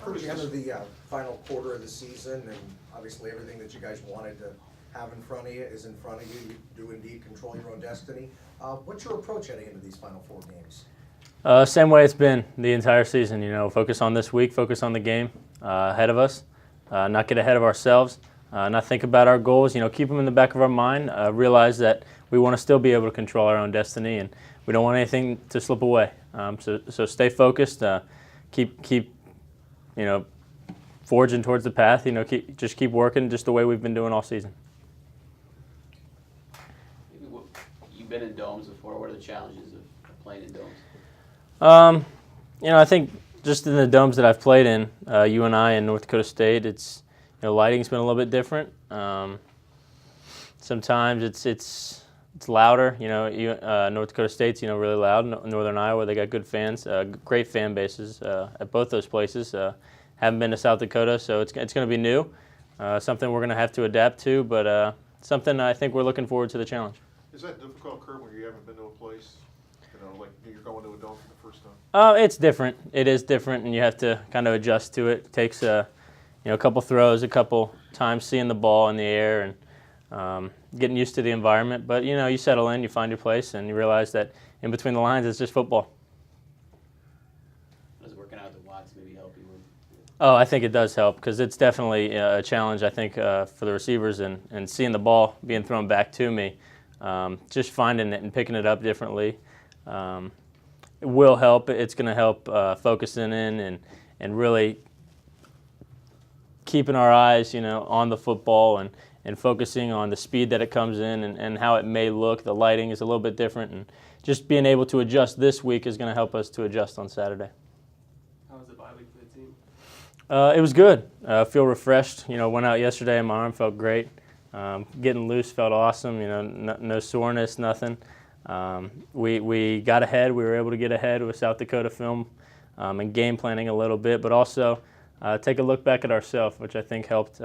Kurt, we enter the final quarter of the season, and obviously everything that you guys wanted to have in front of you is in front of you. You do indeed control your own destiny. What's your approach heading into these final 4 games? Same way it's been the entire season. Focus on this week, focus on the game ahead of us, not get ahead of ourselves, not think about our goals. Keep them in the back of our mind. Realize that we want to still be able to control our own destiny, and we don't want anything to slip away. So stay focused. Keep forging towards the path. Just keep working, just the way we've been doing all season. You've been in domes before. What are the challenges of playing in domes? I think just in the domes that I've played in, UNI and North Dakota State, it's lighting's been a little bit different. Sometimes it's louder. North Dakota State's really loud. Northern Iowa, they got good fans, great fan bases at both those places. Haven't been to South Dakota, so it's going to be new. Something we're going to have to adapt to, but something I think we're looking forward to the challenge. Is that difficult, Kurt, when you haven't been to a place? Like you're going to a dome for the first time? It's different. It is different, and you have to kind of adjust to it. It takes a couple throws, a couple times seeing the ball in the air, and getting used to the environment. But you settle in, you find your place, and you realize that in between the lines, it's just football. Does working out the watts maybe help you? Oh, I think it does help because it's definitely a challenge. I think for the receivers and seeing the ball being thrown back to me, just finding it and picking it up differently. It will help. It's going to help focusing in and really keeping our eyes, on the football and focusing on the speed that it comes in and how it may look. The lighting is a little bit different, and just being able to adjust this week is going to help us to adjust on Saturday. How was the bye week for the team? It was good. I feel refreshed. Went out yesterday and my arm felt great. Getting loose felt awesome. No soreness, nothing. We got ahead. We were able to get ahead with South Dakota film and game planning a little bit, but also take a look back at ourselves, which I think helped.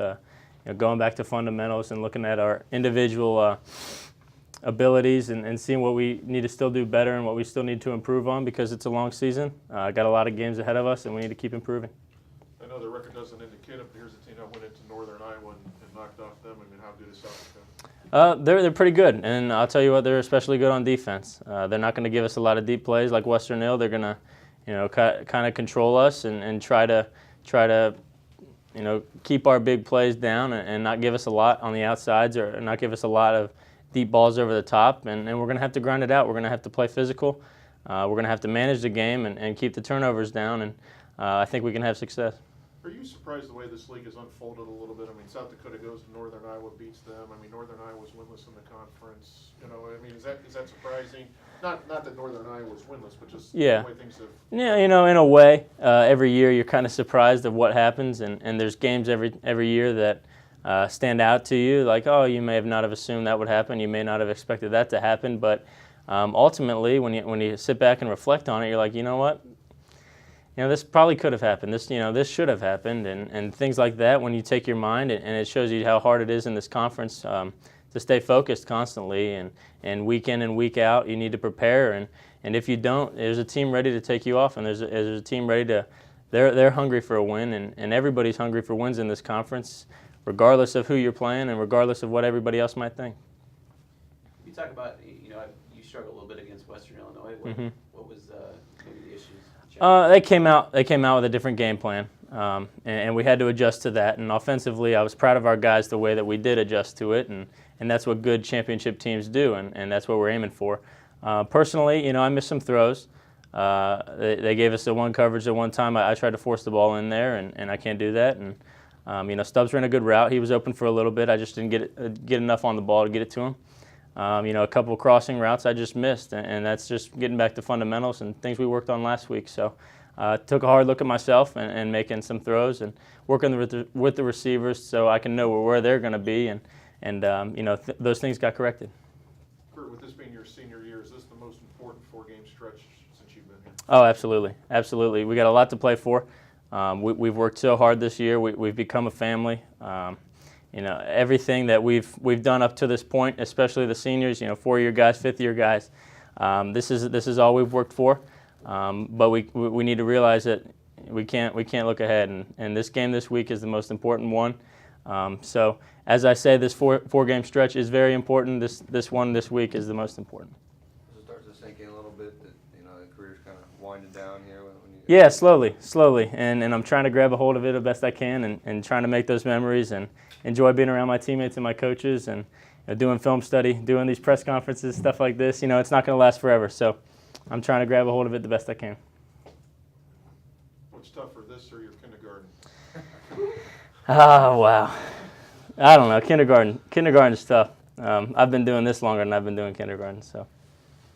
Going back to fundamentals and looking at our individual abilities and seeing what we need to still do better and what we still need to improve on because it's a long season. Got a lot of games ahead of us, and we need to keep improving. I know the record doesn't indicate it, but here's a team that went into Northern Iowa and knocked off them. How good is South Dakota? They're pretty good, and I'll tell you what, they're especially good on defense. They're not going to give us a lot of deep plays like Western Hill. They're going to, kind of control us and try to keep our big plays down and not give us a lot on the outsides or not give us a lot of deep balls over the top. And we're going to have to grind it out. We're going to have to play physical. We're going to have to manage the game and keep the turnovers down, and I think we can have success. Are you surprised the way this league has unfolded a little bit? South Dakota goes to Northern Iowa, beats them. Northern Iowa's winless in the conference. Is that surprising? Not that Northern Iowa's winless, but just the way things have. Yeah, in a way, every year you're kind of surprised of what happens, and there's games every year that stand out to you. Like, oh, you may have not have assumed that would happen. You may not have expected that to happen, but ultimately, when you sit back and reflect on it, you're like, you know what? This probably could have happened. This should have happened, and things like that. When you take your mind, and it shows you how hard it is in this conference to stay focused constantly, and week in and week out, you need to prepare. And if you don't, there's a team ready to take you off, and there's a team ready to. They're hungry for a win, and everybody's hungry for wins in this conference, regardless of who you're playing and regardless of what everybody else might think. You talk about you struggled a little bit against Western Illinois. What was maybe the issues? They came out with a different game plan, and we had to adjust to that. And offensively, I was proud of our guys the way that we did adjust to it, and that's what good championship teams do, and that's what we're aiming for. Personally, I missed some throws. They gave us the one coverage at one time. I tried to force the ball in there, and I can't do that. And Stubbs ran a good route. He was open for a little bit. I just didn't get enough on the ball to get it to him. A couple of crossing routes I just missed, and that's just getting back to fundamentals and things we worked on last week. So took a hard look at myself and making some throws and working with the receivers so I can know where they're going to be, and those things got corrected. Kurt, with this being your senior year, is this the most important 4-game stretch since you've been here? Oh, absolutely. Absolutely. We got a lot to play for. We've worked so hard this year. We've become a family. Everything that we've done up to this point, especially the seniors, 4-year guys, 5th-year guys, this is all we've worked for. But we need to realize that we can't look ahead. And this game this week is the most important one. So as I say, this four-game stretch is very important. This one this week is the most important. Does it start to sink in a little bit that, you know, the career's kind of winding down here when you? Yeah, slowly. And I'm trying to grab a hold of it the best I can and trying to make those memories and enjoy being around my teammates and my coaches and doing film study, doing these press conferences, stuff like this. You know, it's not going to last forever. So I'm trying to grab a hold of it the best I can. What's tougher, this or your kindergarten? Oh, wow. I don't know. Kindergarten is tough. I've been doing this longer than I've been doing kindergarten, so.